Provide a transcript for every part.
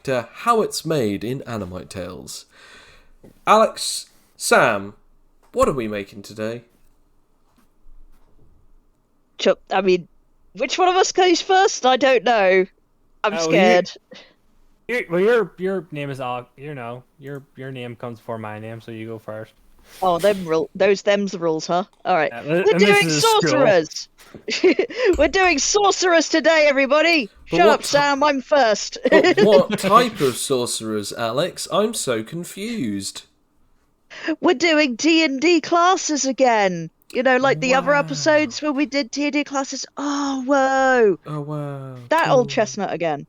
to How It's Made in Animite Tales. Alex, Sam, what are we making today? I mean, which one of us goes first? I don't know. I'm Oh, scared. your name is Al. Your name comes before my name, so you go first. Oh, them's the rules, huh? All right, we're And this doing is a school. sorcerers. We're doing sorcerers today, everybody. But Shut up, Sam. I'm first. but what type of sorcerers, Alex? I'm so confused. We're doing D&D classes again. You know, like the other Wow. episodes where we did D&D classes. Oh, whoa. Oh wow, That old cool. chestnut again.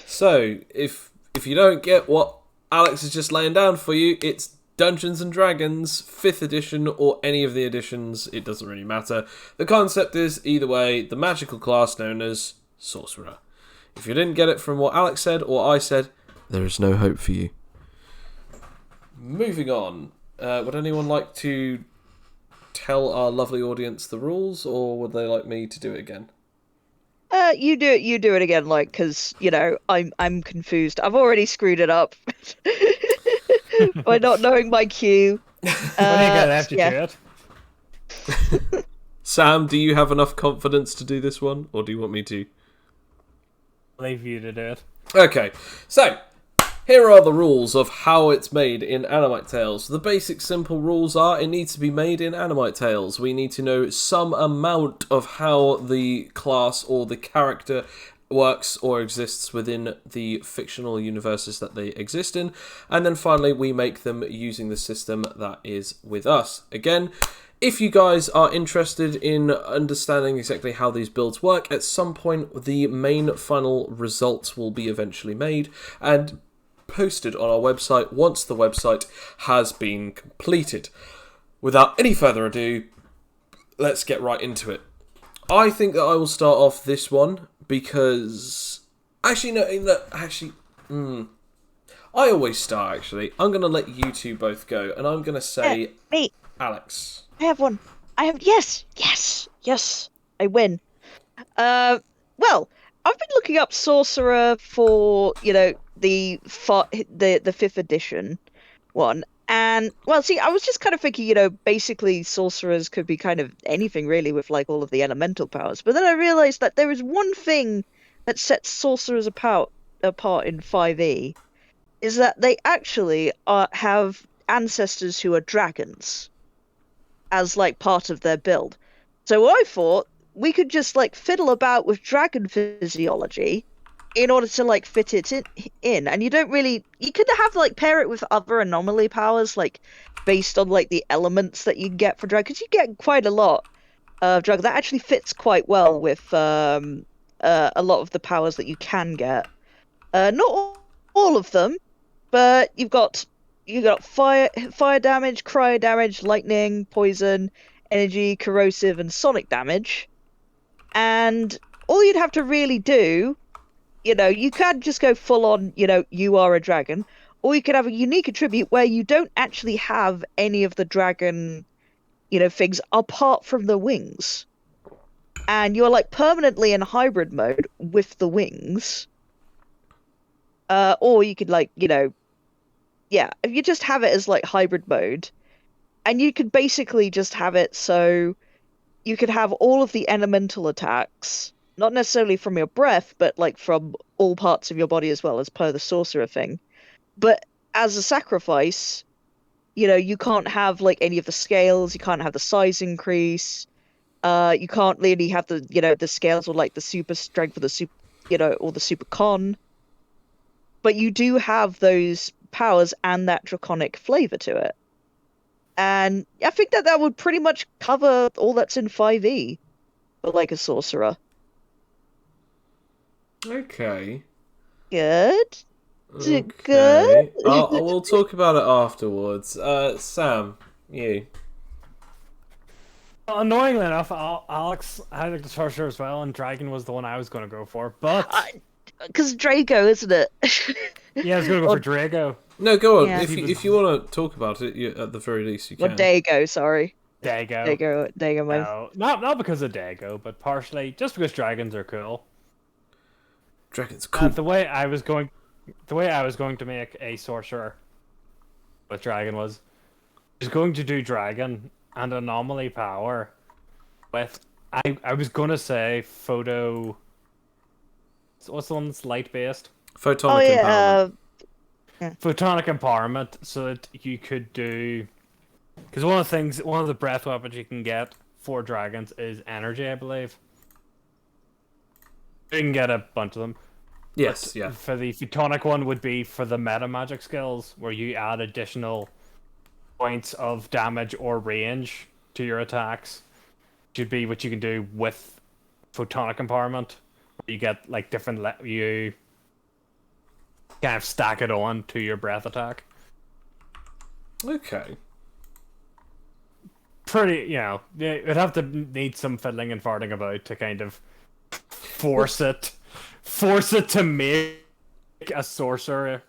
So, if you don't get what Alex is just laying down for you, it's Dungeons and Dragons 5th edition or any of the editions, it doesn't really matter. The concept is, either way, the magical class known as Sorcerer. If you didn't get it from what Alex said or I said, there is no hope for you. Moving on, would anyone like to tell our lovely audience the rules, or would they like me to do it again? You do it. You do it again, like, because I'm confused. I've already screwed it up by not knowing my cue. What are you gonna have to Yeah. do it? Sam, do you have enough confidence to do this one, or do you want me to? I'll leave you to do it. Okay, so here are the rules of how it's made in Animite Tales. The basic simple rules are it needs to be made in Animite Tales. We need to know some amount of how the class or the character works or exists within the fictional universes that they exist in. And then finally, we make them using the system that is with us. Again, if you guys are interested in understanding exactly how these builds work, at some point the main final results will be eventually made and posted on our website once the website has been completed. Without any further ado, let's get right into it. I think that I will start off this one because... Actually, no, I always start, actually. I'm going to let you two both go, and I'm going to say Me. Alex. I have one. Yes, yes. I win. Well, I've been looking up sorcerer for the 5th edition one, and well, see, I was just kind of thinking, basically sorcerers could be kind of anything really with like all of the elemental powers. But then I realized that there is one thing that sets sorcerers apart in 5e is that they actually have ancestors who are dragons as like part of their build. So I thought we could just like fiddle about with dragon physiology in order to like fit it in. And you could have like pair it with other anomaly powers like based on like the elements that you get for dragon, because you get quite a lot of dragon that actually fits quite well with a lot of the powers that you can get. Not all of them, but you got fire damage, cryo damage, lightning, poison, energy, corrosive, and sonic damage. And all you'd have to really do, you could just go full on, you are a dragon, or you could have a unique attribute where you don't actually have any of the dragon, things apart from the wings. And you're like permanently in hybrid mode with the wings. Or you could like, yeah, if you just have it as like hybrid mode, and you could basically just have it so you could have all of the elemental attacks, not necessarily from your breath, but like from all parts of your body as well, as per the sorcerer thing. But as a sacrifice, you can't have like any of the scales, you can't have the size increase, you can't really have the scales or like the super strength or the super, or the super con. But you do have those powers and that draconic flavor to it. And I think that would pretty much cover all that's in 5e, but like a sorcerer. Okay. Good. Good. Okay. We'll talk about it afterwards. Sam, you. Well, annoyingly enough, Alex had like the sorcerer as well, and dragon was the one I was going to go for. But Because Draco, isn't it? yeah, I was going to go for Drago. No, go on. Yeah. If you want to talk about it, at the very least you Or can. Dago, sorry. Dago. Dago, my... No, not because of Dago, but partially just because dragons are cool. Dragon's cool. The way I was going, the way I was going to make a sorcerer with dragon was going to do dragon and anomaly power with I was gonna say photo. What's the one that's light based? Oh Photonic yeah, empowerment. Photonic empowerment, so that you could do. Because one of the breath weapons you can get for dragons is energy, I believe. You can get a bunch of them. Yes, But yeah. for the photonic one would be for the meta magic skills, where you add additional points of damage or range to your attacks. Should be what you can do with photonic empowerment. You get like different you kind of stack it on to your breath attack. Okay. Pretty, it'd have to need some fiddling and farting about to kind of force it to make a sorcerer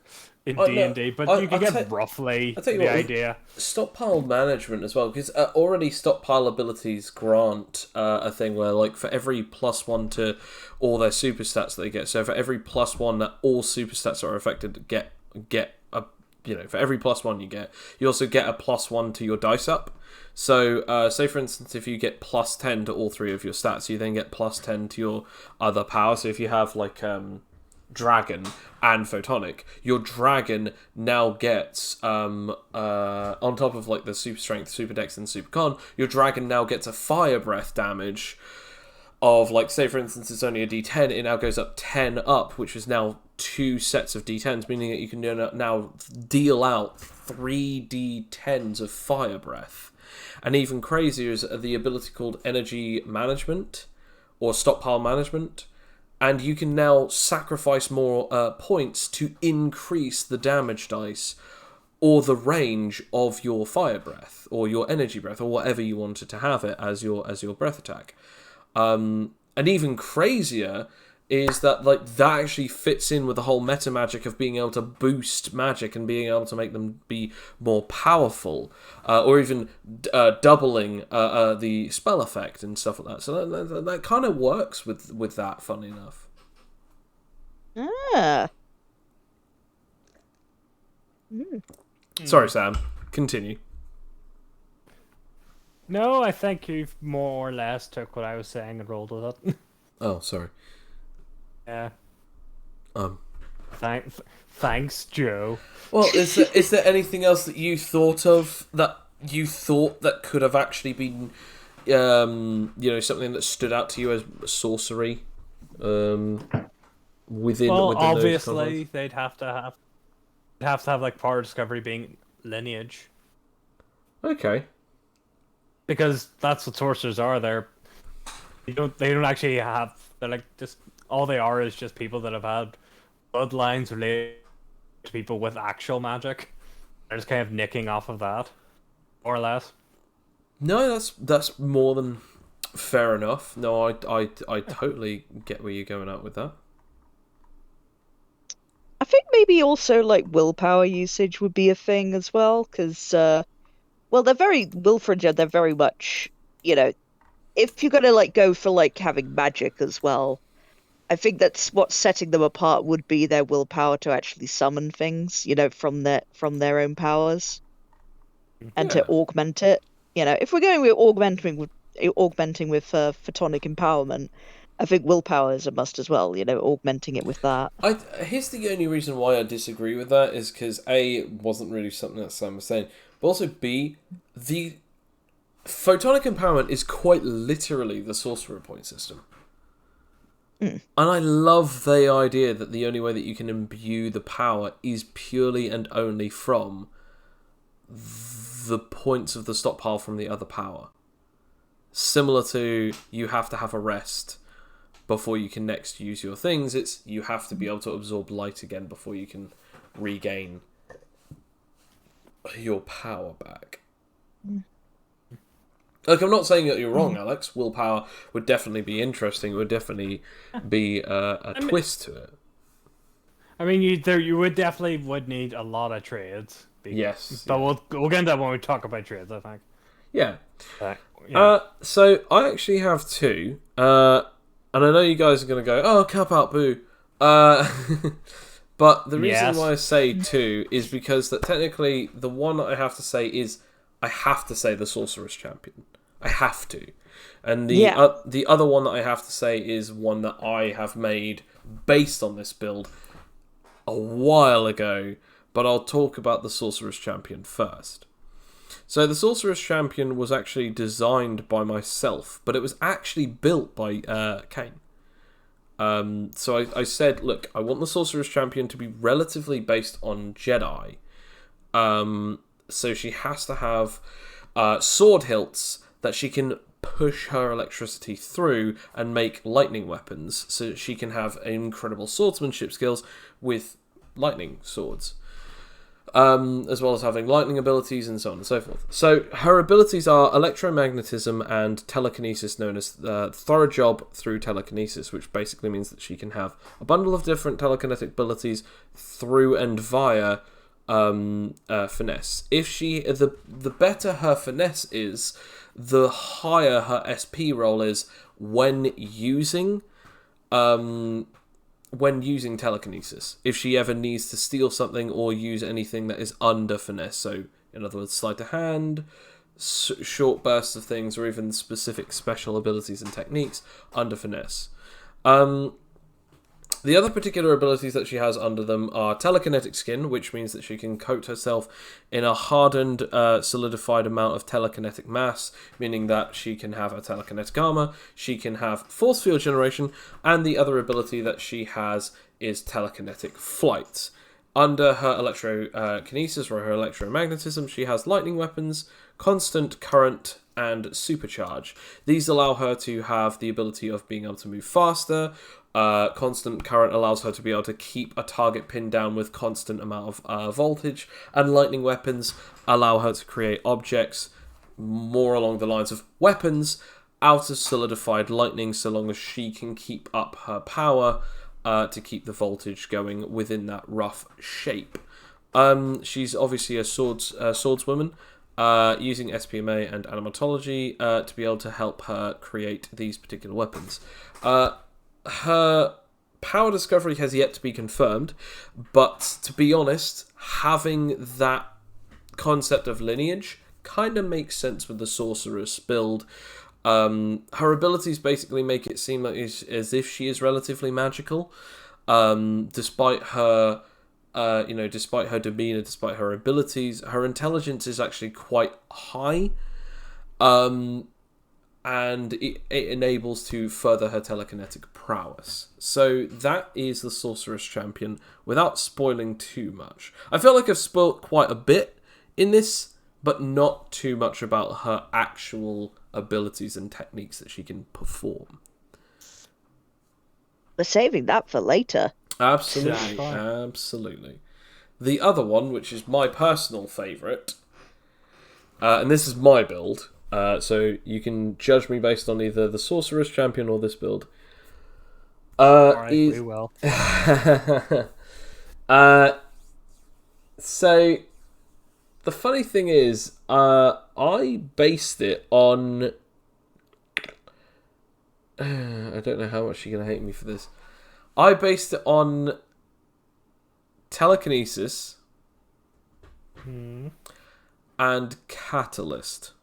in D&D, but you can get roughly the idea. Stockpile management as well, because already stockpile abilities grant a thing where, like, for every +1 to all their super stats that they get, so for every +1 that all super stats are affected get a, for every +1 you get, you also get a +1 to your dice up. So, say for instance, if you get +10 to all 3 of your stats, you then get +10 to your other power. So if you have, like, dragon and photonic, your dragon now gets on top of, like, the super strength, super dex, and super con, your dragon now gets a fire breath damage of, like, say for instance it's only a d10, it now goes up 10 up, which is now 2 sets of d10s, meaning that you can now deal out 3 d10s of fire breath. And even crazier is the ability called energy management or stockpile management. And you can now sacrifice more points to increase the damage dice or the range of your fire breath or your energy breath or whatever you wanted to have it as your breath attack. And even crazier is that, like, that actually fits in with the whole meta magic of being able to boost magic and being able to make them be more powerful, or even doubling the spell effect and stuff like that. So that kind of works with that, funny enough. Ah. Sorry, Sam. Continue. No, I think you've more or less took what I was saying and rolled with it. Oh, sorry. Yeah. Thanks, Joe. Well, is there anything else that you thought of that could have actually been, something that stood out to you as sorcery, within obviously they'd have to have like power discovery being lineage. Okay. Because that's what sorcerers are. They don't actually have. They're like just all they are is just people that have had bloodlines related to people with actual magic. They're just kind of nicking off of that, more or less. No, that's more than fair enough. No, I totally get where you're going at with that. I think maybe also like willpower usage would be a thing as well, because they're very Wilfred. They're very much, if you're gonna like go for like having magic as well, I think that's what's setting them apart would be their willpower to actually summon things, from their own powers, and to augment it. If we're going with augmenting with photonic empowerment, I think willpower is a must as well. Augmenting it with that. Here's the only reason why I disagree with that is because A, it wasn't really something that Sam was saying, but also B, the photonic empowerment is quite literally the sorcerer point system. And I love the idea that the only way that you can imbue the power is purely and only from the points of the stockpile from the other power. Similar to you have to have a rest before you can next use your things, it's you have to be able to absorb light again before you can regain your power back. Like, I'm not saying that you're wrong, Alex. Willpower would definitely be interesting. It would definitely be a twist to it. I mean, you would definitely need a lot of trades. Yes. But we'll get into that when we talk about trades, I think. Yeah. Yeah. So I actually have 2. And I know you guys are going to go, oh, cap out, boo. But But the reason Yes. why I say 2 is because that technically the one that I have to say is I have to say the Sorcerer's Champion. I have to. And the other one that I have to say is one that I have made based on this build a while ago, but I'll talk about the Sorcerer's Champion first. So the Sorcerer's Champion was actually designed by myself, but it was actually built by Kane. So I said, look, I want the Sorcerer's Champion to be relatively based on Jedi. So she has to have sword hilts that she can push her electricity through and make lightning weapons, so that she can have incredible swordsmanship skills with lightning swords. As well as having lightning abilities and so on and so forth. So her abilities are electromagnetism and telekinesis, known as thorough job through telekinesis, which basically means that she can have a bundle of different telekinetic abilities through and via finesse. If the better her finesse is, the higher her SP roll is when using telekinesis, if she ever needs to steal something or use anything that is under finesse. So, in other words, sleight of hand, short bursts of things, or even specific special abilities and techniques under finesse. The other particular abilities that she has under them are telekinetic skin, which means that she can coat herself in a hardened, solidified amount of telekinetic mass, meaning that she can have a telekinetic armor, she can have force field generation, and the other ability that she has is telekinetic flight. Under her electrokinesis or her electromagnetism, she has lightning weapons, constant current, and supercharge. These allow her to have the ability of being able to move faster. Constant current allows her to be able to keep a target pinned down with constant amount of voltage, and lightning weapons allow her to create objects more along the lines of weapons out of solidified lightning, so long as she can keep up her power to keep the voltage going within that rough shape. She's obviously a swordswoman, using SPMA and animatology to be able to help her create these particular weapons. Her power discovery has yet to be confirmed, but to be honest, having that concept of lineage kind of makes sense with the sorceress build. Her abilities basically make it seem like as if she is relatively magical, despite her despite her demeanor, despite her abilities. Her intelligence is actually quite high, and it enables to further her telekinetic prowess. So that is the Sorcerer's Champion, without spoiling too much. I feel like I've spoilt quite a bit in this, but not too much about her actual abilities and techniques that she can perform. We're saving that for later. Absolutely, Yeah. absolutely. The other one, which is my personal favourite, and this is my build, so you can judge me based on either the Sorcerer's Champion or this build. Alright, we will. So the funny thing is, I based it on. I don't know how much you're gonna hate me for this. I based it on telekinesis and catalyst.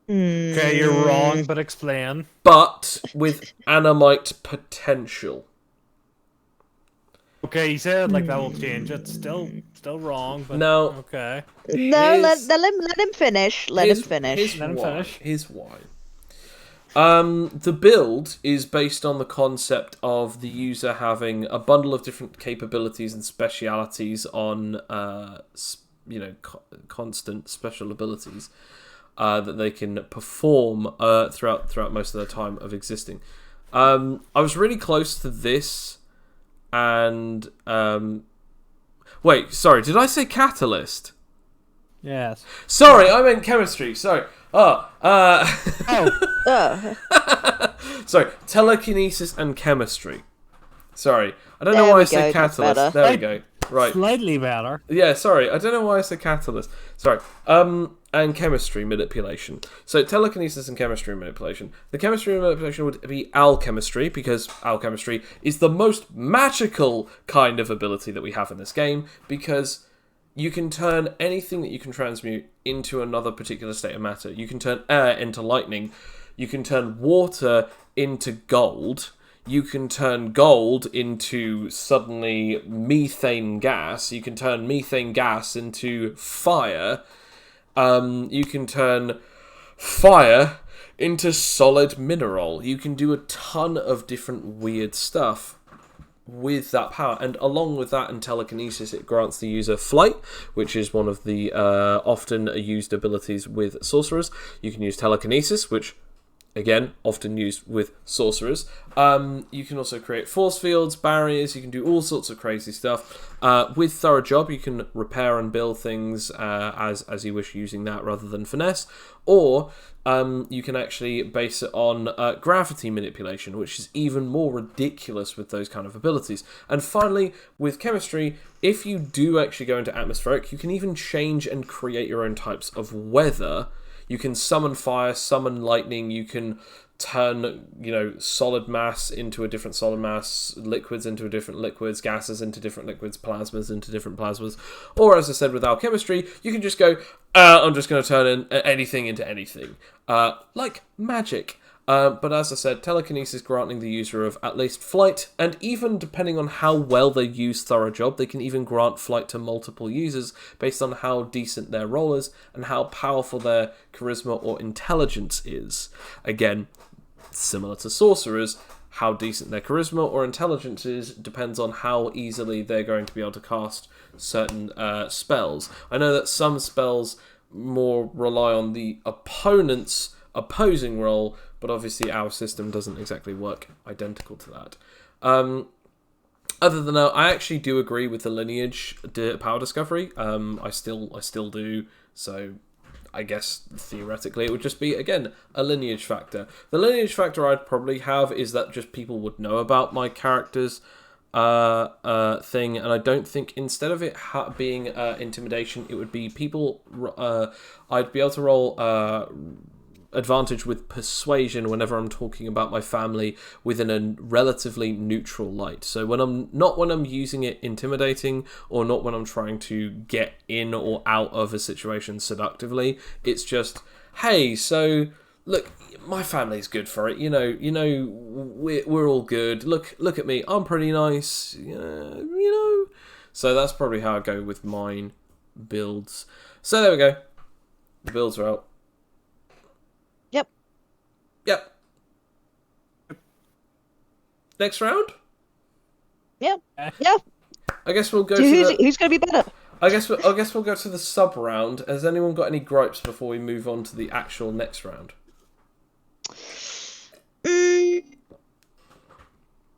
Okay, you're wrong, but explain. But with Animite potential. Okay, you said like that will change it. Still wrong, but Now, okay. No, Here's- let him finish. Let him finish. Let him finish. Here's why. The build is based on the concept of the user having a bundle of different capabilities and specialities on, constant special abilities that they can perform throughout most of their time of existing. I was really close to this, and wait, sorry, did I say catalyst? Yes. Sorry, I meant chemistry. Sorry. Oh. Sorry, telekinesis and chemistry. Sorry, I don't know There why we I said go, that's catalyst. better. There we go. Right. Slightly better. Yeah, sorry. I don't know why I said catalyst. Sorry. And chemistry manipulation. So telekinesis and chemistry manipulation. The chemistry manipulation would be alchemistry, because alchemistry is the most magical kind of ability that we have in this game, because you can turn anything that you can transmute into another particular state of matter. You can turn air into lightning. You can turn water into gold. You can turn gold into suddenly methane gas. You can turn methane gas into fire. You can turn fire into solid mineral. You can do a ton of different weird stuff with that power. And along with that and telekinesis, it grants the user flight, which is one of the often used abilities with sorcerers. You can use telekinesis, which again, often used with sorcerers. You can also create force fields, barriers, you can do all sorts of crazy stuff. With Thorough Job, you can repair and build things as you wish using that rather than finesse. Or you can actually base it on gravity manipulation, which is even more ridiculous with those kind of abilities. And finally, with chemistry, if you do actually go into atmospheric, you can even change and create your own types of weather. You can summon fire, summon lightning, you can turn, solid mass into a different solid mass, liquids into different liquids, gases into different liquids, plasmas into different plasmas. Or, as I said, with alchemistry, you can just go, I'm just going to turn anything into anything. Like magic. But as I said, telekinesis granting the user of at least flight, and even depending on how well they use Thorough Job, they can even grant flight to multiple users based on how decent their role is and how powerful their charisma or intelligence is. Again, similar to sorcerers, how decent their charisma or intelligence is depends on how easily they're going to be able to cast certain spells. I know that some spells more rely on the opponent's opposing role, but obviously our system doesn't exactly work identical to that. Other than that, I actually do agree with the lineage power discovery. I still do. So I guess theoretically it would just be, again, a lineage factor. The lineage factor I'd probably have is that just people would know about my character's thing, and I don't think instead of it being intimidation, it would be people. I'd be able to roll advantage with persuasion whenever I'm talking about my family within a relatively neutral light. So when I'm using it intimidating, or not when I'm trying to get in or out of a situation seductively, it's just, hey, so look, my family's good for it. We're all good. Look at me. I'm pretty nice. So that's probably how I go with mine builds. So there we go. The builds are out. Yep. Next round? Yeah. Yeah. I guess we'll go So to who's going to be better? I guess we'll go to the sub round. Has anyone got any gripes before we move on to the actual next round?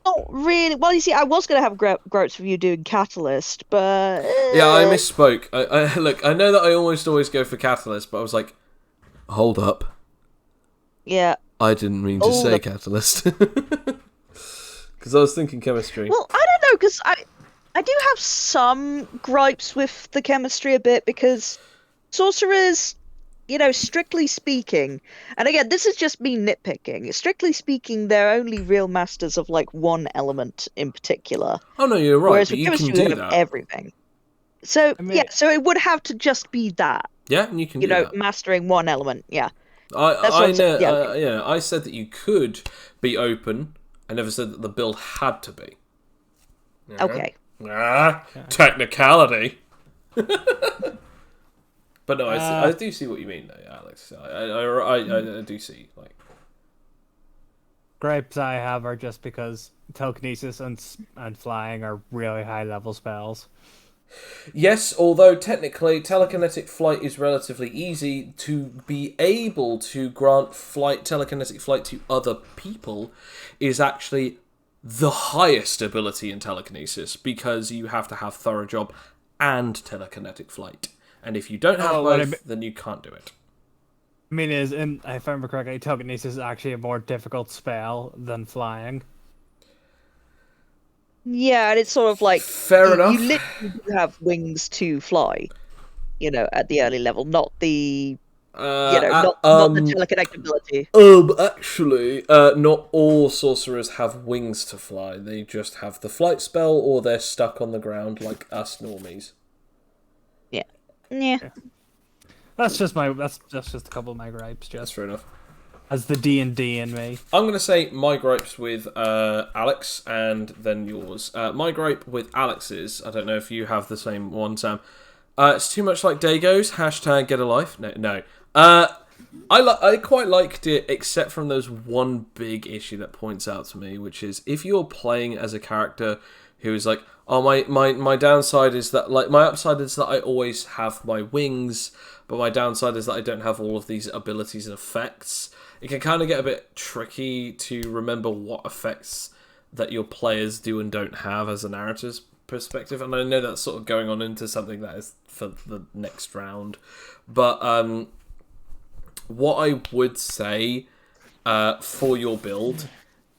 Not really. Well, you see, I was going to have gripes for you doing Catalyst, but Yeah, I misspoke. Look, I know that I almost always go for Catalyst, but I was like, hold up. Yeah. I didn't mean to say Catalyst. Because I was thinking chemistry. Well, I don't know, because I do have some gripes with the chemistry a bit, because sorcerers, strictly speaking, and again, this is just me nitpicking, strictly speaking, they're only real masters of, one element in particular. Oh, no, you're right, Whereas but with you chemistry, can do have that. everything. So, so it would have to just be that. Yeah, and you can do that. Mastering one element, yeah. I said that you could be open. I never said that the build had to be. Okay. Technicality. But no, I do see what you mean, though, Alex. I do see, Gripes I have are just because telekinesis and flying are really high level spells. Yes, although technically telekinetic flight is relatively easy, to be able to grant telekinetic flight to other people is actually the highest ability in telekinesis, because you have to have Thorough Job and telekinetic flight. And if you don't have both, then you can't do it. I mean, if I remember correctly, telekinesis is actually a more difficult spell than flying. Yeah, and it's sort of like Fair you enough. literally do have wings to fly, at the early level, not the not the telekinetic ability. Actually, not all sorcerers have wings to fly. They just have the flight spell, or they're stuck on the ground like us normies. Yeah. Yeah. That's just a couple of my gripes, That's just fair enough. as the D&D in me. I'm going to say my gripes with Alex and then yours. My gripe with Alex's, I don't know if you have the same one, Sam. It's too much like Dagos. # get a life. No. I quite liked it, except from those one big issue that points out to me, which is if you're playing as a character who is like, oh, my downside is that, like, my upside is that I always have my wings, but my downside is that I don't have all of these abilities and effects. It can kind of get a bit tricky to remember what effects that your players do and don't have as a narrator's perspective, and I know that's sort of going on into something that is for the next round, but what I would say for your build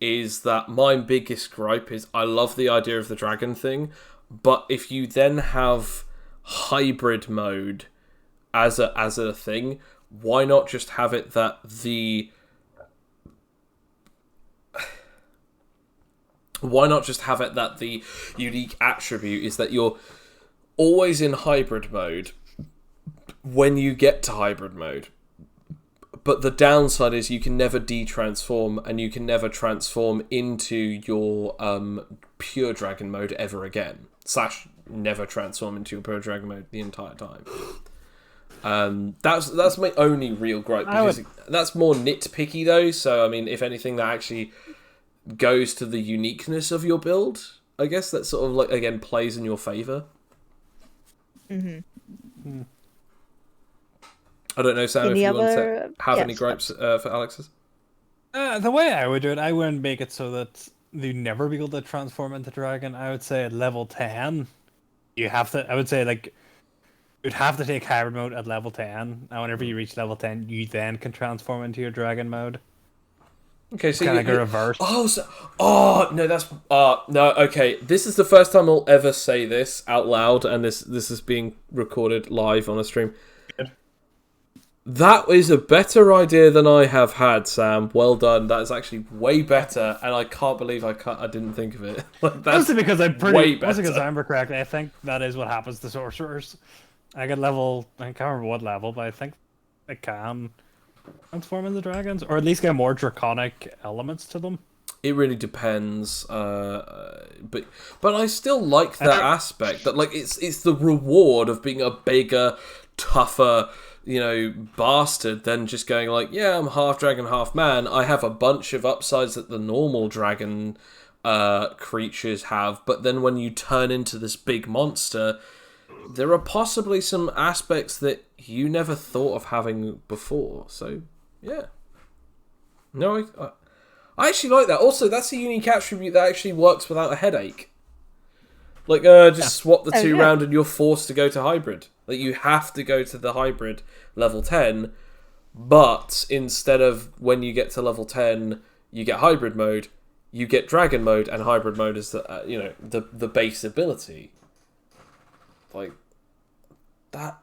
is that my biggest gripe is I love the idea of the dragon thing, but if you then have hybrid mode as a thing, why not just have it that the unique attribute is that you're always in hybrid mode when you get to hybrid mode? But the downside is you can never de-transform, and you can never transform into your pure dragon mode ever again. / never transform into your pure dragon mode the entire time. That's my only real gripe, because that's more nitpicky though. So I mean, if anything, that actually goes to the uniqueness of your build. I guess that sort of like again plays in your favor. Mm-hmm. I don't know, Sam, if you want to have any gripes Steps. for Alex's. The way I would do it, I wouldn't make it so that you never be able to transform into dragon. I would say at level 10, you have to. I would say like you'd have to take hybrid mode at level 10, and whenever you reach level 10, you then can transform into your dragon mode. Okay, so kind of like a reverse. No, that's no. Okay, this is the first time I'll ever say this out loud, and this is being recorded live on a stream. Good. That is a better idea than I have had, Sam. Well done. That is actually way better, and I can't believe I didn't think of it. That's mostly because I'm way better. mostly because I remember correctly. I think that is what happens to sorcerers. I can't remember what level, but I think they can transform into dragons, or at least get more draconic elements to them. It really depends, but I still like that aspect. That like it's the reward of being a bigger, tougher, bastard than just going like, yeah, I'm half dragon, half man. I have a bunch of upsides that the normal dragon creatures have, but then when you turn into this big monster, there are possibly some aspects that you never thought of having before. So, yeah. No, I actually like that. Also, that's a unique attribute that actually works without a headache. Like, just swap the two round and you're forced to go to hybrid. Like, you have to go to the hybrid level 10, but instead of when you get to level 10, you get hybrid mode, you get dragon mode, and hybrid mode is the base ability. Like, that...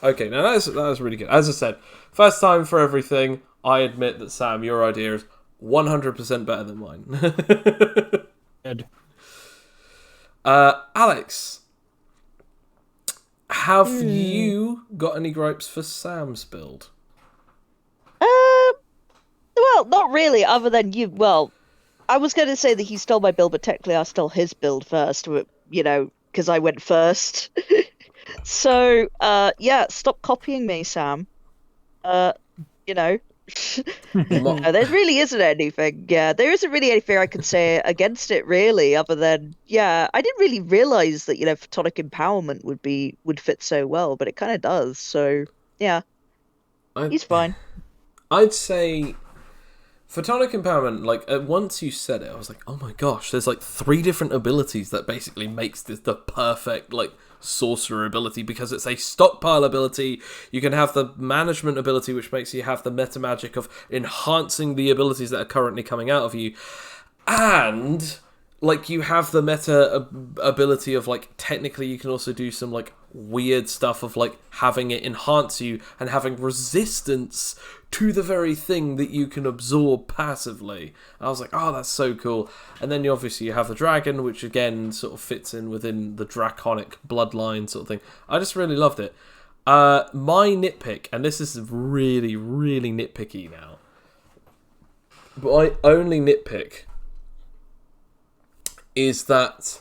Okay, now that was really good. As I said, first time for everything. I admit that, Sam, your idea is 100% better than mine. Good. Alex, have you got any gripes for Sam's build? Well, not really, other than you. Well, I was going to say that he stole my build, but technically I stole his build first, because I went first. So, stop copying me, Sam. No, there really isn't anything. Yeah, there isn't really anything I can say against it, really, other than, I didn't really realize that, photonic empowerment would fit so well, but it kind of does. So, yeah, he's fine. I'd say photonic empowerment, like, once you said it, I was like, oh my gosh, there's, like, 3 different abilities that basically makes this the perfect, like, sorcerer ability, because it's a stockpile ability. You can have the management ability, which makes you have the meta magic of enhancing the abilities that are currently coming out of you, and like you have the meta ability of like technically you can also do some like weird stuff of like having it enhance you and having resistance to the very thing that you can absorb passively. I was like, oh, that's so cool. And then you obviously have the dragon, which again sort of fits in within the draconic bloodline sort of thing. I just really loved it. My nitpick, and this is really, really nitpicky now, but my only nitpick is that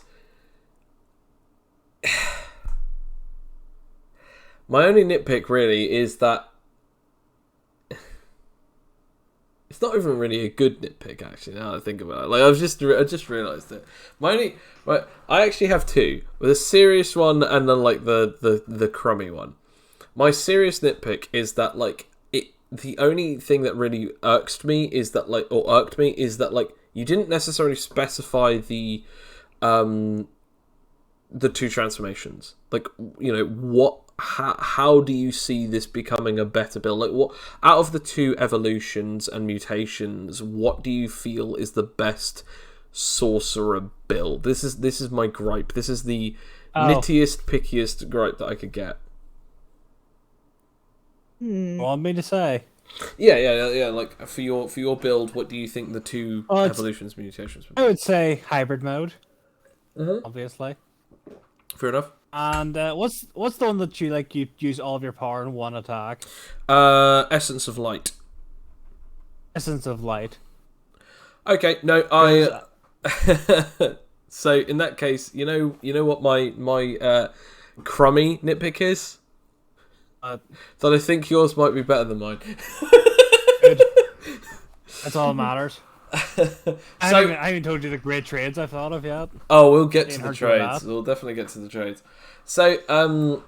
my only nitpick really is that it's not even really a good nitpick actually. Now that I think about it, like I just realised it. I actually have two, with a serious one and then like the crummy one. My serious nitpick is that like the only thing that really irked me is that like you didn't necessarily specify the two transformations. Like, you know, how do you see this becoming a better build? Like, what out of the two evolutions and mutations, what do you feel is the best sorcerer build? This is my gripe. This is the nittiest, pickiest gripe that I could get. Want me to say? Yeah. Like for your build, what do you think the two evolutions mutations would be? I would say hybrid mode. Obviously. Fair enough. And what's the one that you like? You use all of your power in one attack. Essence of Light. Essence of Light. Okay, no, I. So in that case, you know what my crummy nitpick is. That I think yours might be better than mine. Good. That's all that matters. I haven't told you the great trades I've thought of yet. Oh, we'll get to the trades. We'll definitely get to the trades. So So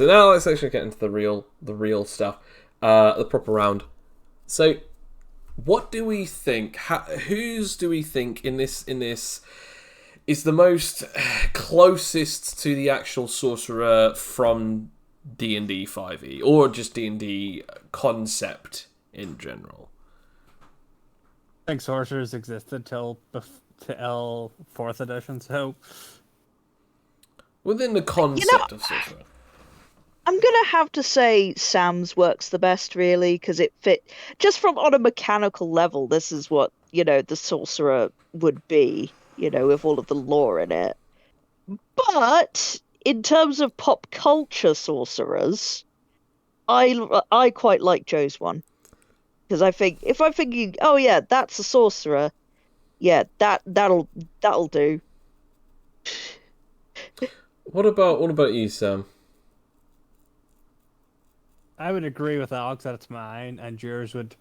now let's actually get into the real stuff, the proper round. So, what do we think? Whose do we think in this is the most closest to the actual sorcerer from D&D 5e, or just D&D concept in general? I think sorcerers existed till 4th edition, so within the concept of sorcerer, I'm gonna have to say Sam's works the best, really, because it fit just from on a mechanical level. This is what the sorcerer would be, with all of the lore in it. But in terms of pop culture sorcerers, I quite like Joe's one, because I think if I'm thinking, oh yeah, that's a sorcerer, yeah, that'll do. What about you, Sam? I would agree with Alex that it's mine, and yours would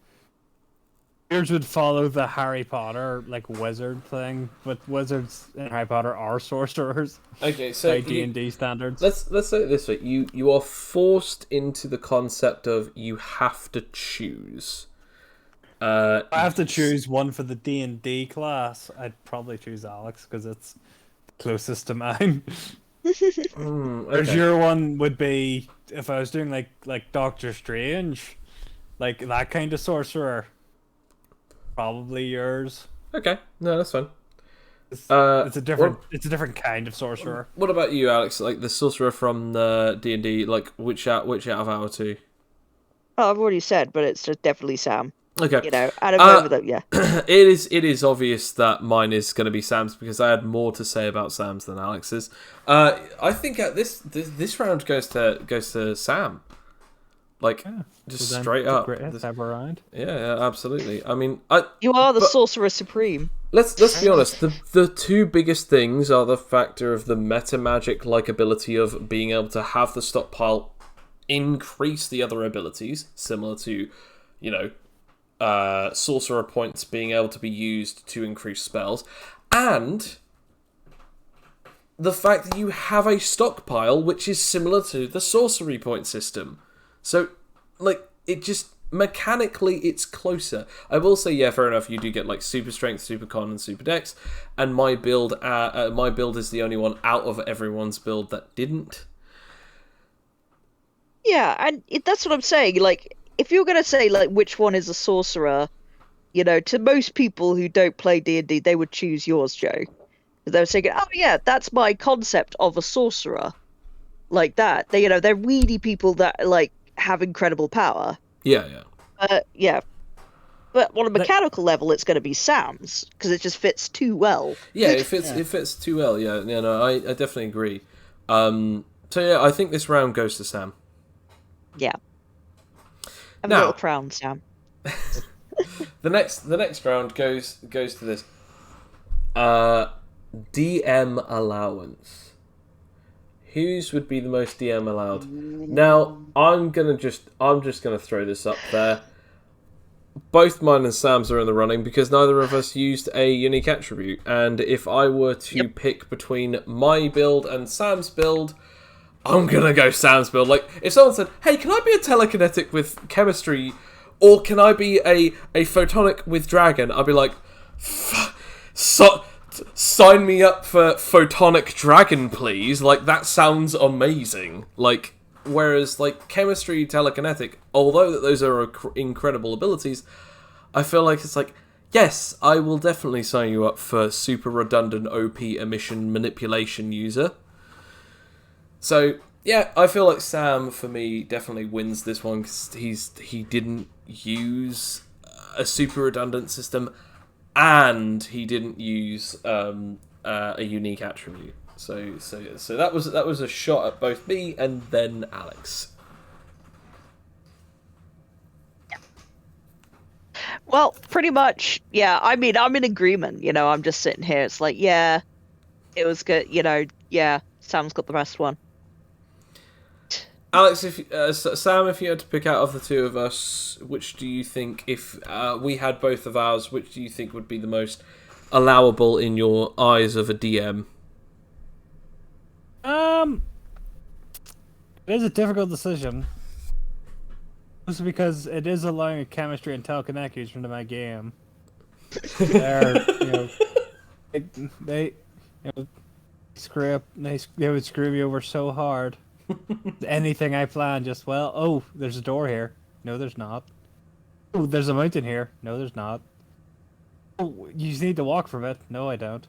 follow the Harry Potter like wizard thing, but wizards in Harry Potter are sorcerers. Okay, so by D&D standards. Let's say it this way: you are forced into the concept of you have to choose. I have to choose one for the D&D class. I'd probably choose Alex because it's closest to mine. Whereas your one would be if I was doing like Doctor Strange, like that kind of sorcerer. Probably yours. Okay, no, that's fine. It's a different kind of sorcerer. What about you, Alex? Like the sorcerer from D&D, like which out of our two? Oh, I've already said, but it's just definitely Sam. Okay. Out of both of them, yeah. It is obvious that mine is going to be Sam's because I had more to say about Sam's than Alex's. I think at this round goes to Sam. Like just straight up. Around. Yeah, absolutely. I mean, you are the sorcerer supreme. Let's be honest. The two biggest things are the factor of the meta magic likability of being able to have the stockpile increase the other abilities, similar to, sorcerer points being able to be used to increase spells, and the fact that you have a stockpile which is similar to the sorcery point system. So, it just mechanically it's closer. I will say, yeah, fair enough. You do get like super strength, super con, and super dex, and my build is the only one out of everyone's build that didn't. Yeah, and that's what I'm saying. Like, if you're gonna say like which one is a sorcerer, to most people who don't play D&D, they would choose yours, Joe. They were thinking, oh yeah, that's my concept of a sorcerer. Like that. They're weedy people that like have incredible power. Yeah, yeah. Yeah. But on a mechanical level, it's going to be Sam's because it just fits too well. Yeah, it fits too well. Yeah, no, I definitely agree. So yeah, I think this round goes to Sam. Yeah. Have a Now, little crown, Sam. the next round goes to this. DM allowance. Whose would be the most DM allowed? Now, I'm just gonna throw this up there. Both mine and Sam's are in the running because neither of us used a unique attribute. And if I were to pick between my build and Sam's build, I'm gonna go Sam's build. Like, if someone said, hey, can I be a telekinetic with chemistry, or can I be a photonic with dragon? I'd be like, sign me up for photonic dragon, please. Like, that sounds amazing. Like, whereas, like, chemistry, telekinetic, although that those are incredible abilities, I feel like it's like, yes, I will definitely sign you up for super redundant OP emission manipulation user. So, yeah, I feel like Sam, for me, definitely wins this one because he didn't use a super redundant system and he didn't use a unique attribute. So that was a shot at both me and then Alex. Well, pretty much, yeah. I mean, I'm in agreement. I'm just sitting here. It's like, yeah, it was good. Yeah, Sam's got the best one. Alex, Sam, if you had to pick out of the two of us, which do you think, if we had both of ours, which do you think would be the most allowable in your eyes of a DM? It is a difficult decision. Just because it is allowing a chemistry and telekinesis into my game. They screw up. They would screw me over so hard. Anything I plan, just there's a door here. No, there's not. Oh, there's a mountain here. No, there's not. Oh, you just need to walk from it. No, I don't.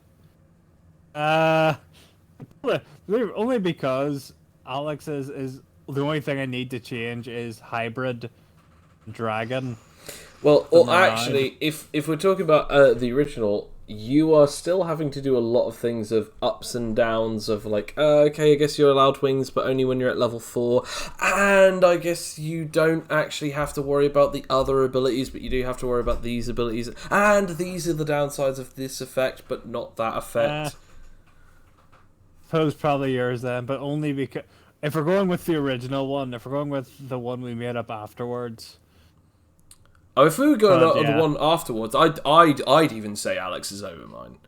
Only because Alex is the only thing I need to change is hybrid dragon. Well, or actually, if we're talking about the original, you are still having to do a lot of things of ups and downs of like, okay, I guess you're allowed wings, but only when you're at level 4, and I guess you don't actually have to worry about the other abilities, but you do have to worry about these abilities, and these are the downsides of this effect, but not that effect. Suppose probably yours then, but only because if we're going with the original one, if we're going with the one we made up afterwards. Oh, if we were going on the one afterwards, I'd even say Alex is over mine.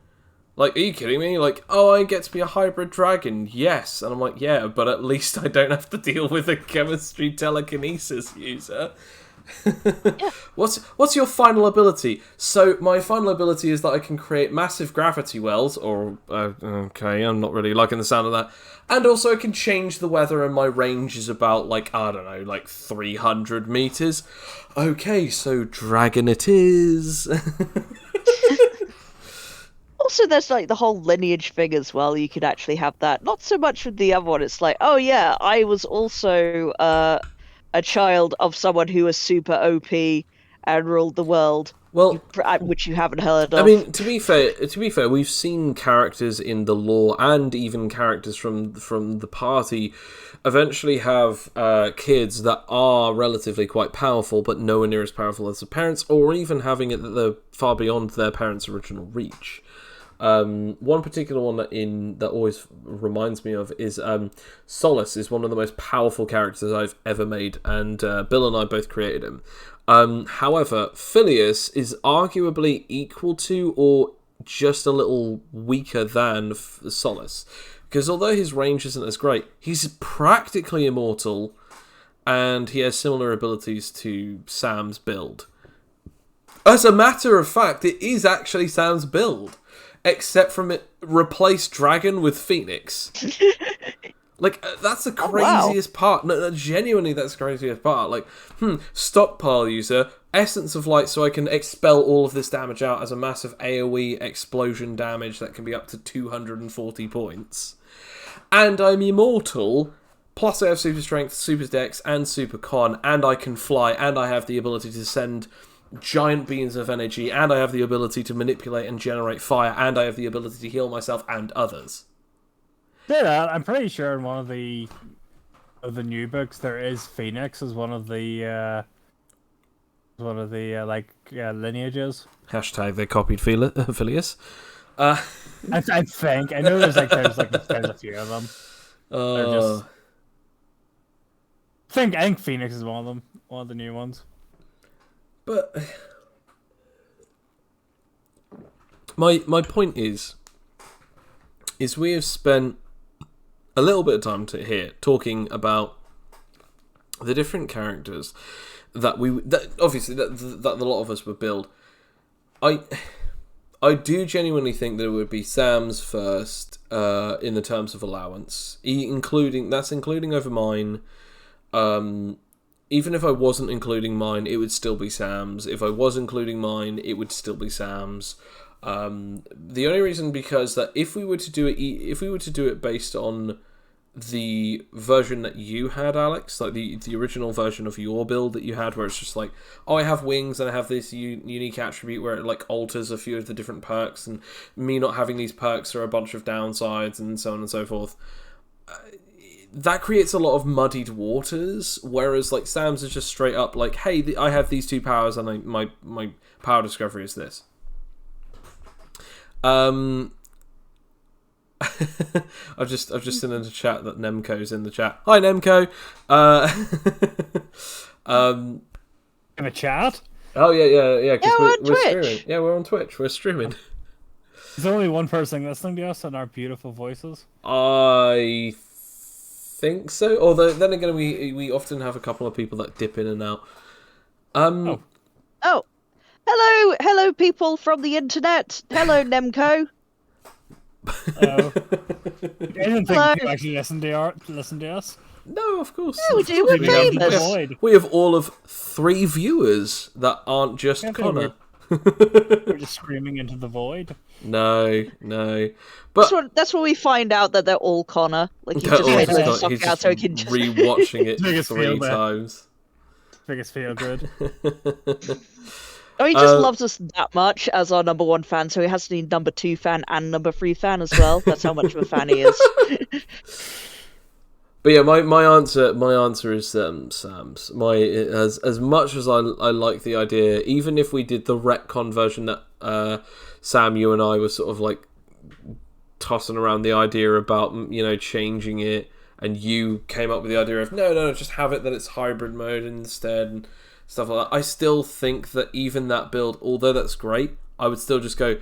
Like, are you kidding me? Like, oh, I get to be a hybrid dragon, yes. And I'm like, yeah, but at least I don't have to deal with a chemistry telekinesis user. Yeah. What's your final ability? So my final ability is that I can create massive gravity wells, or okay, I'm not really liking the sound of that. And also I can change the weather, and my range is about like, I don't know, like 300 meters. Okay, so dragon it is. Also, there's like the whole lineage thing as well. You could actually have that. Not so much with the other one. It's like, oh yeah, I was also a child of someone who was super OP and ruled the world. Well, which you haven't heard of. I mean, to be fair, we've seen characters in the lore and even characters from the party eventually have kids that are relatively quite powerful, but nowhere near as powerful as the parents, or even having it that they're far beyond their parents' original reach. One particular one that always reminds me of is Solace is one of the most powerful characters I've ever made, and Bill and I both created him. However, Phileas is arguably equal to or just a little weaker than Solace, because although his range isn't as great, he's practically immortal, and he has similar abilities to Sam's build. As a matter of fact, it is actually Sam's build. Except from it, replace Dragon with Phoenix. Like, that's the Oh, wow. craziest part. No, genuinely, that's the craziest part. Like, stockpile user, Essence of Light, so I can expel all of this damage out as a massive AoE explosion damage that can be up to 240 points. And I'm immortal, plus I have super strength, super dex, and super con, and I can fly, and I have the ability to send giant beams of energy, and I have the ability to manipulate and generate fire, and I have the ability to heal myself and others. Yeah, I'm pretty sure in one of the new books there is Phoenix as one of the lineages. Hashtag they copied Phileas. I think I know there's a few of them. I think Phoenix is one of them, one of the new ones. But my point is we have spent a little bit of time here talking about the different characters that obviously that a lot of us would build. I do genuinely think that it would be Sam's first in the terms of allowance, including over mine. Even if I wasn't including mine, it would still be Sam's. If I was including mine, it would still be Sam's. The only reason because that if we were to do it based on the version that you had, Alex, like the original version of your build that you had, where it's just like, oh, I have wings and I have this unique attribute where it like alters a few of the different perks, and me not having these perks are a bunch of downsides and so on and so forth. That creates a lot of muddied waters, whereas like Sam's is just straight up like, hey, I have these two powers and my power discovery is this. I've just seen in the chat that Nemco's in the chat. Hi Nemco. In a chat? Oh yeah. Yeah, we're on Twitch. Streaming. Yeah, we're on Twitch. We're streaming. There's only one person listening to us and our beautiful voices. I think so. Although then again, we often have a couple of people that dip in and out. Oh, hello, people from the internet. Hello, Nemco. I didn't think you actually listen to us. No, of course. Yeah, we do. We're famous. We have all of 3 viewers that aren't just Connor. We're just screaming into the void. No. But that's when we find out that they're all Connor. Like he just made them suck out so he can just rewatching it Make us 3 feel bad. times. Make us feel good. Oh, he just loves us that much as our number 1 fan, so he has to be number 2 fan and number 3 fan as well. That's how much of a fan he is. But yeah, my answer is Sam's. As much as I like the idea, even if we did the retcon version that Sam, you and I were sort of like tossing around the idea about, changing it, and you came up with the idea of no, just have it that it's hybrid mode instead and stuff like that. I still think that even that build, although that's great, I would still just go.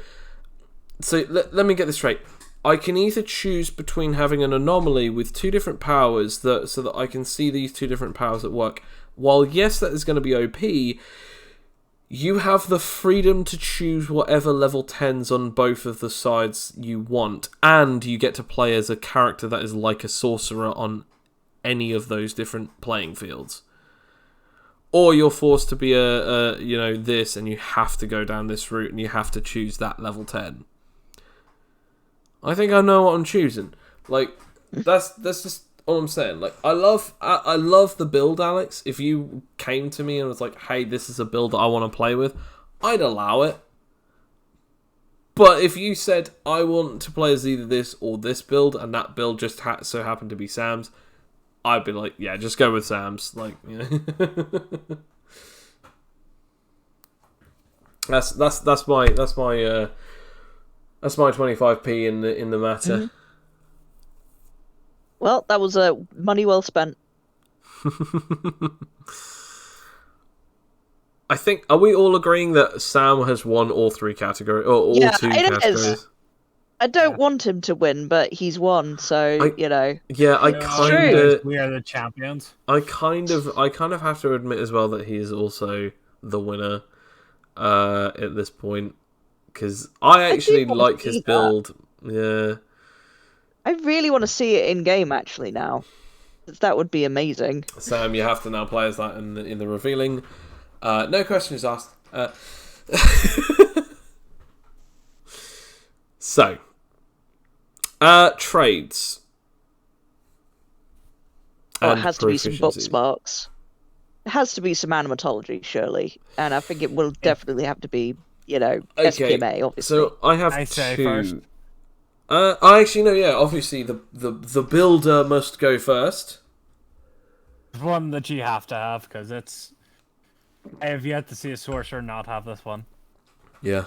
So let me get this straight. I can either choose between having an anomaly with 2 different powers so that I can see these 2 different powers at work. While yes, that is going to be OP, you have the freedom to choose whatever level 10s on both of the sides you want, and you get to play as a character that is like a sorcerer on any of those different playing fields. Or you're forced to be this, and you have to go down this route, and you have to choose that level 10. I think I know what I'm choosing. Like, that's just all I'm saying. Like, I love the build, Alex. If you came to me and was like, hey, this is a build that I want to play with, I'd allow it. But if you said, I want to play as either this or this build, and that build just so happened to be Sam's, I'd be like, yeah, just go with Sam's. Like, that's my 25p in the matter. Mm-hmm. Well, that was money well spent. I think, are we all agreeing that Sam has won all 3 categories, or all 2 categories? Is. I don't want him to win, but he's won, so Yeah, we are the champions. I kind of have to admit as well that he is also the winner at this point, because I actually like his build. Yeah, I really want to see it in game actually now. That would be amazing. Sam, you have to now play as that in the revealing. No question is asked. So, trades. Oh, it and has to be some book proficiencies. sparks. It has to be some animatology, surely. And I think it will definitely have to be, SPMA, obviously. So I have I say two. first. I actually know. Yeah, obviously the builder must go first. It's one that you have to have because it's. I have yet to see a sorcerer not have this one. Yeah.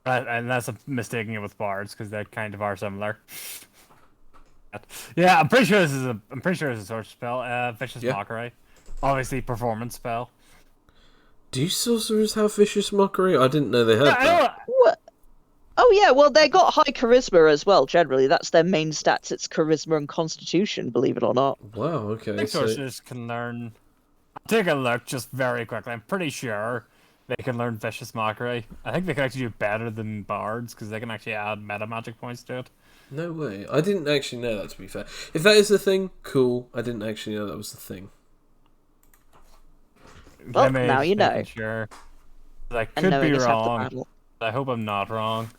Unless I'm mistaking it with bards because they kind of are similar. Yeah, I'm pretty sure this is a sorcerer spell. Vicious Yeah. Mockery, obviously performance spell. Do sorcerers have vicious mockery? I didn't know they had Yeah, I that. know. What? Oh, yeah, well, they got high charisma as well, generally. That's their main stats. It's charisma and constitution, believe it or not. Wow. Okay. I think So sorcerers can learn. Take a look just very quickly. I'm pretty sure they can learn Vicious Mockery. I think they can actually do better than bards because they can actually add meta magic points to it. no way. I didn't actually know that. To be fair, if that is the thing, cool. I didn't actually know that was the thing. Well, Let me now you just know. making sure. I And could knowing be is half the wrong. battle. I hope I'm not wrong.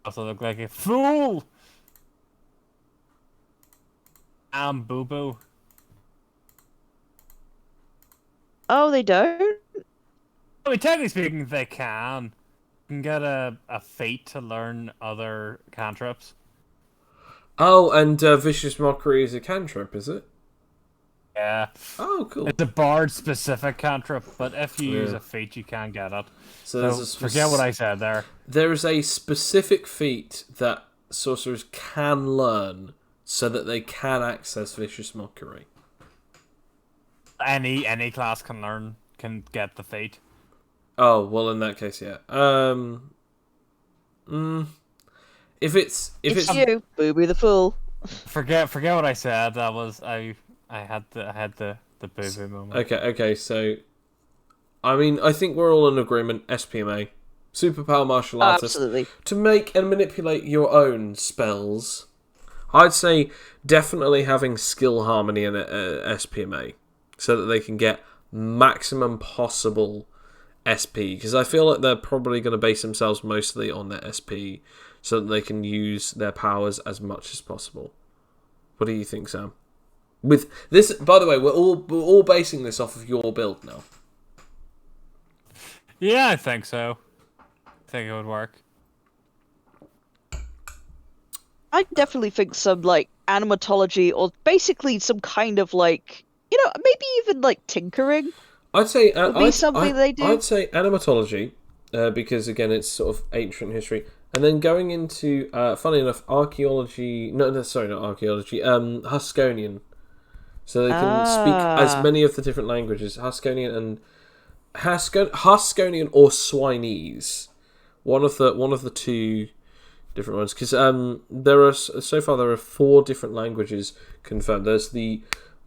Also look like a fool. I'm boo boo. Oh, they don't? I mean, technically speaking, they can. You can get a feat to learn other cantrips. Oh, and vicious mockery is a cantrip, is it? Yeah. Oh, cool. It's a bard specific cantrip, but if you use Yeah. a feat, you can get it. So So there's a forget what I said there. There is a specific feat that sorcerers can learn so that they can access vicious mockery. Any class can get the feat. Oh well, in that case, yeah. If it's It's you, Booby the Fool. Forget what I said. That was I had the boo boo moment. okay. So, I mean, I think we're all in agreement. SPMA, superpower martial Oh, artist, absolutely. to make and manipulate your own spells. I'd say definitely having skill harmony in SPMA, so that they can get maximum possible SP. Because I feel like they're probably going to base themselves mostly on their SP, so that they can use their powers as much as possible. What do you think, Sam? With this, by the way, we're all basing this off of your build now. Yeah, I think so. I think it would work. I definitely think some, animatology or basically some kind of, maybe even, tinkering. I'd say Would be something they do. I'd say animatology, because again it's sort of ancient history, and then going into funny enough, archaeology. No, sorry, not archaeology. Huskonian, so they can speak as many of the different languages. Huskonian and Huskonian or Swinese, one of the two different ones. Because there are 4 different languages confirmed. There's the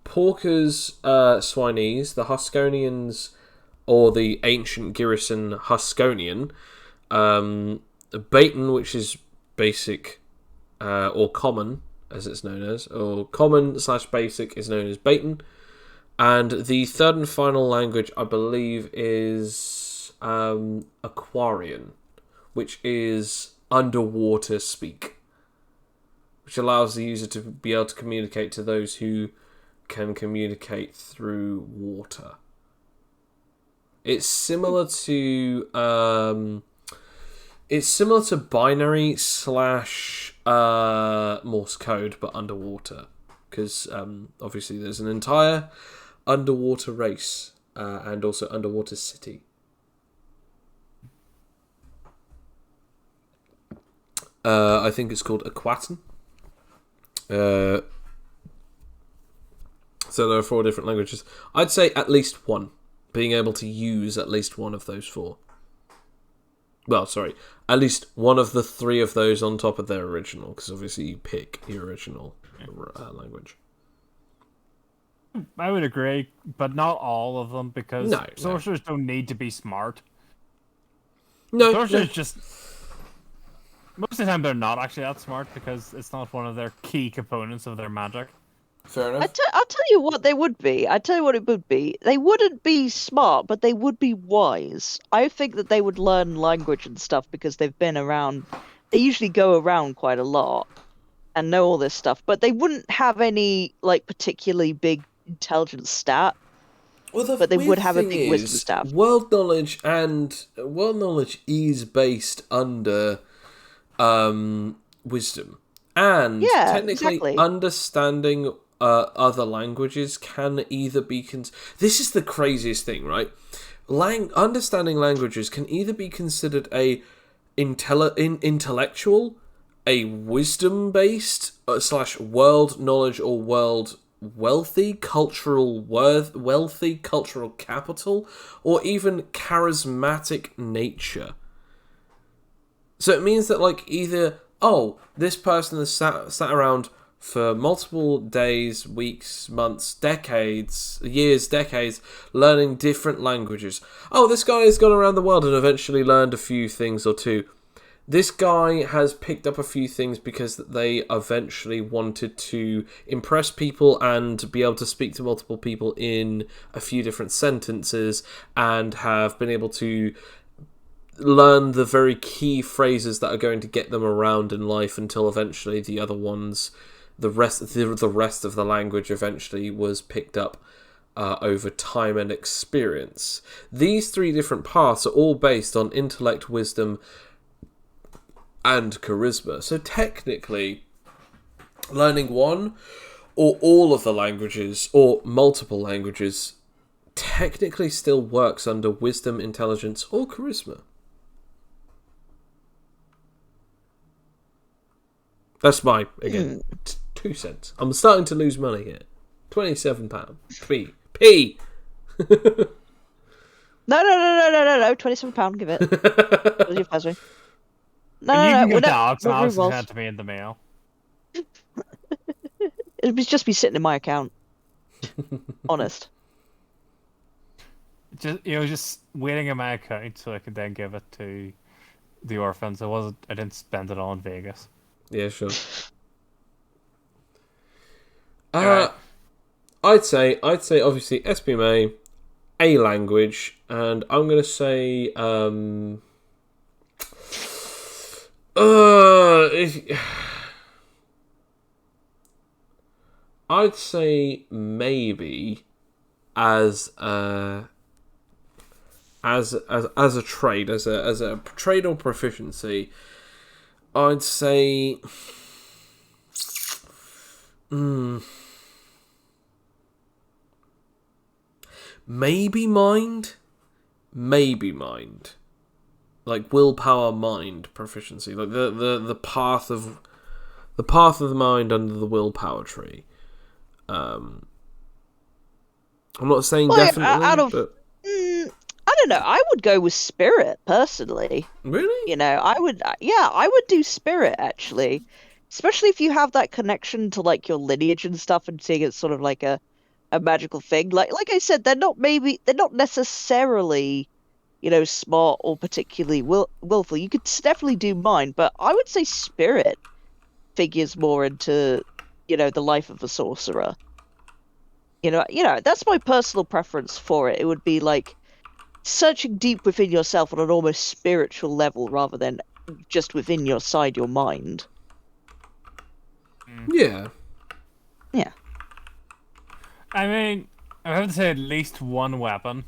Porkers Swinese, the Huskonians, or the ancient Girison Huskonian, Baton, which is basic or common, as it's known as, or common/basic is known as Baton, and the third and final language, I believe, is Aquarian, which is underwater speak, which allows the user to be able to communicate to those who can communicate through water. It's similar to binary / Morse code, but underwater, because obviously there's an entire underwater race and also underwater city. I think it's called Aquatan. So there are 4 different languages. I'd say at least one. Being able to use at least one of those 4. Well, sorry. At least one of the 3 of those on top of their original. Because obviously you pick your original language. I would agree, but not all of them because No. sorcerers don't need to be smart. No. Sorcerers just most of the time they're not actually that smart because it's not one of their key components of their magic. Fair enough. I'll tell you what they would be. I tell you what it would be. They wouldn't be smart, but they would be wise. I think that they would learn language and stuff because they've been around. They usually go around quite a lot and know all this stuff, but they wouldn't have any like particularly big intelligence stat. Well, the But they weird would have a thing big wisdom is, staff. world knowledge is based under wisdom, and Yeah, technically exactly. understanding other languages can either be this is the craziest thing, right? Understanding languages can either be considered a intellectual, a wisdom based / world knowledge or world wealthy cultural capital, or even charismatic nature. So it means that, like, either, oh, this person has sat around for multiple days, weeks, months, decades, learning different languages. Oh, this guy has gone around the world and eventually learned a few things or two. This guy has picked up a few things because they eventually wanted to impress people and be able to speak to multiple people in a few different sentences, and have been able to learn the very key phrases that are going to get them around in life until eventually the other ones, the rest of the language eventually was picked up over time and experience. These three different paths are all based on intellect, wisdom, and charisma. So technically, learning one or all of the languages or multiple languages technically still works under wisdom, intelligence, or charisma. That's my, again, 2 cents. I'm starting to lose money here. £27. P. No. £27. Give it. Where's your pleasure? No, And you no, can no. give Alex, and We're Alex rules. sent it to me in the mail. It would just be sitting in my account. Honest. Just waiting in my account so I could then give it to the orphans. I didn't spend it all in Vegas. Yeah, sure. Alright. I'd say obviously SPMA, a language, and I'm gonna say I'd say maybe as a trade, as a trade or proficiency, I'd say maybe mind, like willpower, mind proficiency, like the path of the mind under the willpower tree. I'm not saying Well, definitely, but I don't know. I would go with spirit personally. really, You know, I would do spirit actually, especially if you have that connection to like your lineage and stuff, and seeing it's sort of like a magical thing. Like I said, they're not necessarily, smart or particularly willful. You could definitely do mind, but I would say spirit figures more into, the life of a sorcerer. That's my personal preference for it. It would be like searching deep within yourself on an almost spiritual level rather than just within your mind. yeah. Yeah. I mean, I have to say at least one weapon.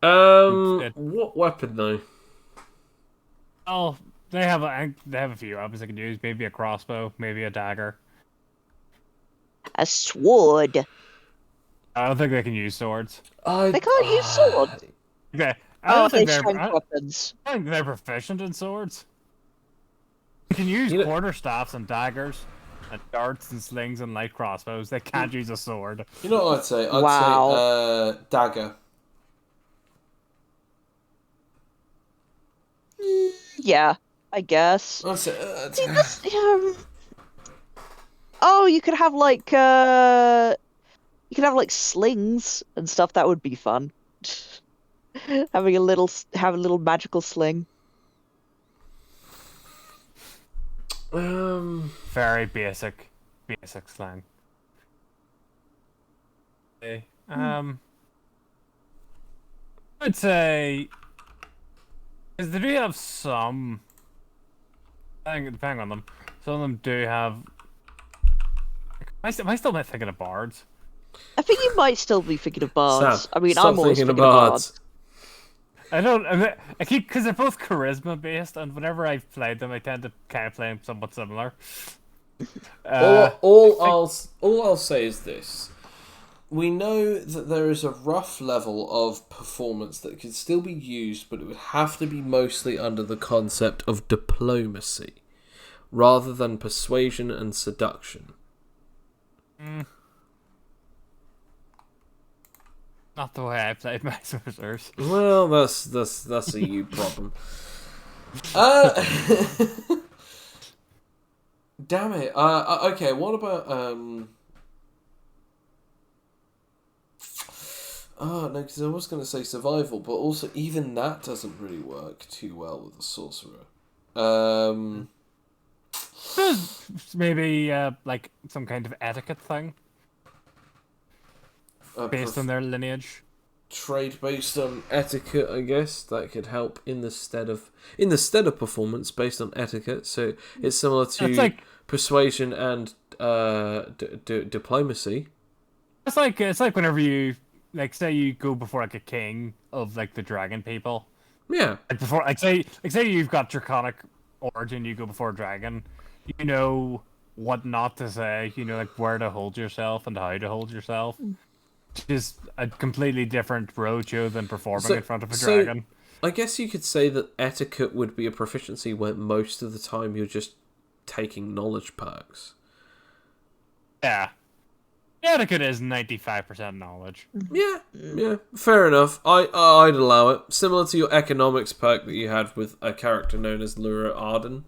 What weapon though? Oh, they have a few weapons they can use. Maybe a crossbow, maybe a dagger. A sword. I don't think they can use swords. They can't use sword. Okay, I Oh, don't they think they're. strength I weapons. think they're proficient in swords. They can use quarterstaffs and daggers, and darts and slings and light crossbows. They can't use a sword. You know what I'd say? Wow. Say dagger. Yeah, I guess. I'd say, See, oh, you could have like slings and stuff. That would be fun. Have a little magical sling. Very basic slang. Okay. I'd say, because they do have some. I think depending on them, some of them do have. Am I still not thinking of bards? I think you might still be thinking of bards. Sam, I mean, stop I'm always thinking thinking of bards. I don't. I keep because they're both charisma based, and whenever I've played them, I tend to kind of play them somewhat similar. All I'll say is this. We know that there is a rough level of performance that could still be used, but it would have to be mostly under the concept of diplomacy, rather than persuasion and seduction. Not the way I played my sorcerers. Well, that's a you problem. Damn it. Okay, what about Oh, no, because I was going to say survival, but also even that doesn't really work too well with a sorcerer. Maybe like some kind of etiquette thing based on their lineage. Trade based on etiquette, I guess that could help in the stead of performance based on etiquette. So it's similar to persuasion and diplomacy. It's like whenever you say you go before like a king of like the dragon people. Yeah. Like say you've got draconic origin, you go before a dragon. You know what not to say. You know like where to hold yourself and how to hold yourself. Just a completely different roadshow than performing in front of a dragon. I guess you could say that etiquette would be a proficiency where most of the time you're just taking knowledge perks. Yeah. Etiquette is 95% knowledge. Yeah, fair enough. I'd allow it. Similar to your economics perk that you had with a character known as Lura Arden.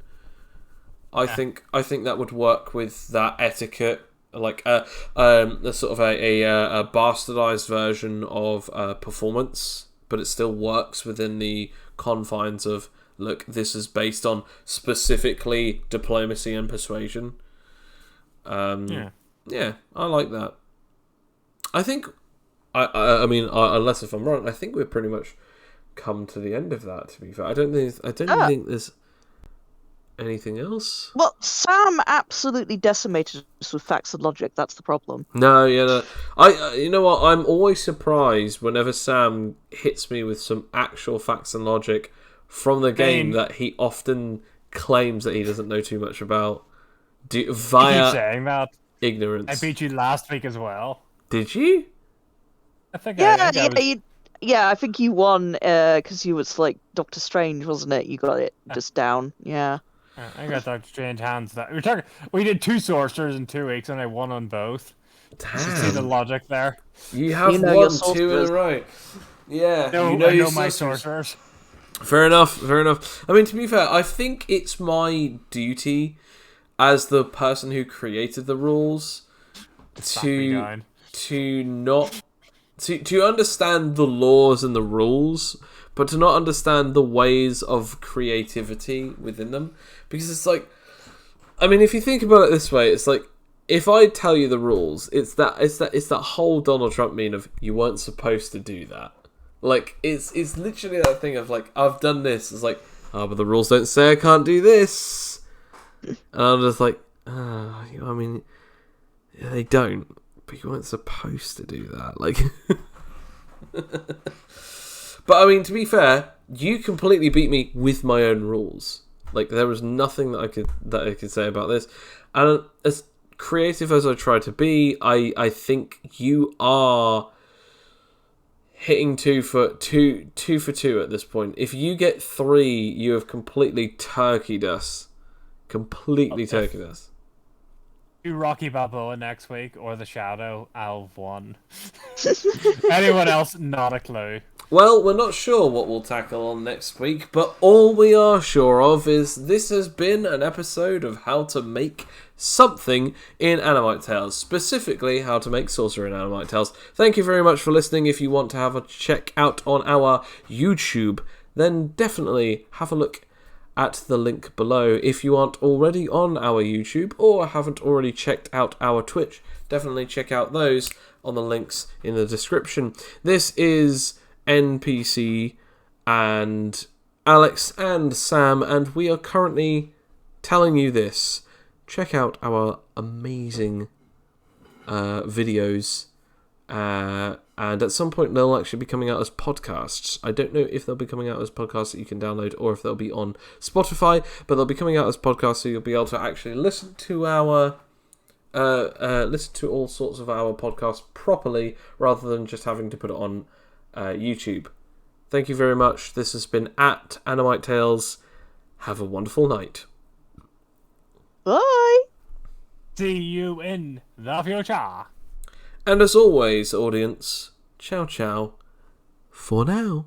I think that would work with that etiquette, like a sort of a bastardized version of performance, but it still works within the confines of look. This is based on specifically diplomacy and persuasion. Yeah, I like that. I think, I mean, unless if I'm wrong, I think we've pretty much come to the end of that. To be fair, I don't think there's anything else. Well, Sam absolutely decimated us with facts and logic. That's the problem. No, you know what? I'm always surprised whenever Sam hits me with some actual facts and logic from the game that he often claims that he doesn't know too much about. Via You keep saying that. Ignorance. I beat you last week as well. Did you? I think. I think you won because you was like Doctor Strange, wasn't it? You got it just down. Yeah. I got Doctor Strange hands. We did 2 sorcerers in 2 weeks, and I won on both. Damn. You see the logic there? You have won 2 in a row. Yeah. I know my sorcerers. Fair enough. I mean, to be fair, I think it's my duty as the person who created the rules to understand the laws and the rules, but to not understand the ways of creativity within them. Because it's like, I mean, if you think about it this way, it's like if I tell you the rules, it's that whole Donald Trump meme of you weren't supposed to do that. Like it's literally that thing of like I've done this. It's like but the rules don't say I can't do this. And I'm just like, I mean, yeah, they don't, but you weren't supposed to do that. Like, but I mean, to be fair, you completely beat me with my own rules. Like, there was nothing that I could say about this. And as creative as I try to be, I think you are hitting 2 for 2 at this point. If you get 3, you have completely turkeyed us. Completely taken us. Do Rocky Balboa next week or the Shadow? I'll have won. Anyone else? Not a clue. Well, we're not sure what we'll tackle on next week, but all we are sure of is this has been an episode of how to make something in Animite Tales, specifically how to make sorcerer in Animite Tales. Thank you very much for listening. If you want to have a check out on our YouTube, then definitely have a look at the link below. If you aren't already on our YouTube or haven't already checked out our Twitch, definitely check out those on the links in the description. This is NPC and Alex and Sam, and we are currently telling you this. Check out our amazing videos, and at some point they'll actually be coming out as podcasts. I don't know if they'll be coming out as podcasts that you can download or if they'll be on Spotify, but they'll be coming out as podcasts, so you'll be able to actually listen to our listen to all sorts of our podcasts properly rather than just having to put it on YouTube. Thank you very much. This has been at Animite Tales. Have a wonderful night. Bye. See you in the future. And as always, audience, ciao ciao for now.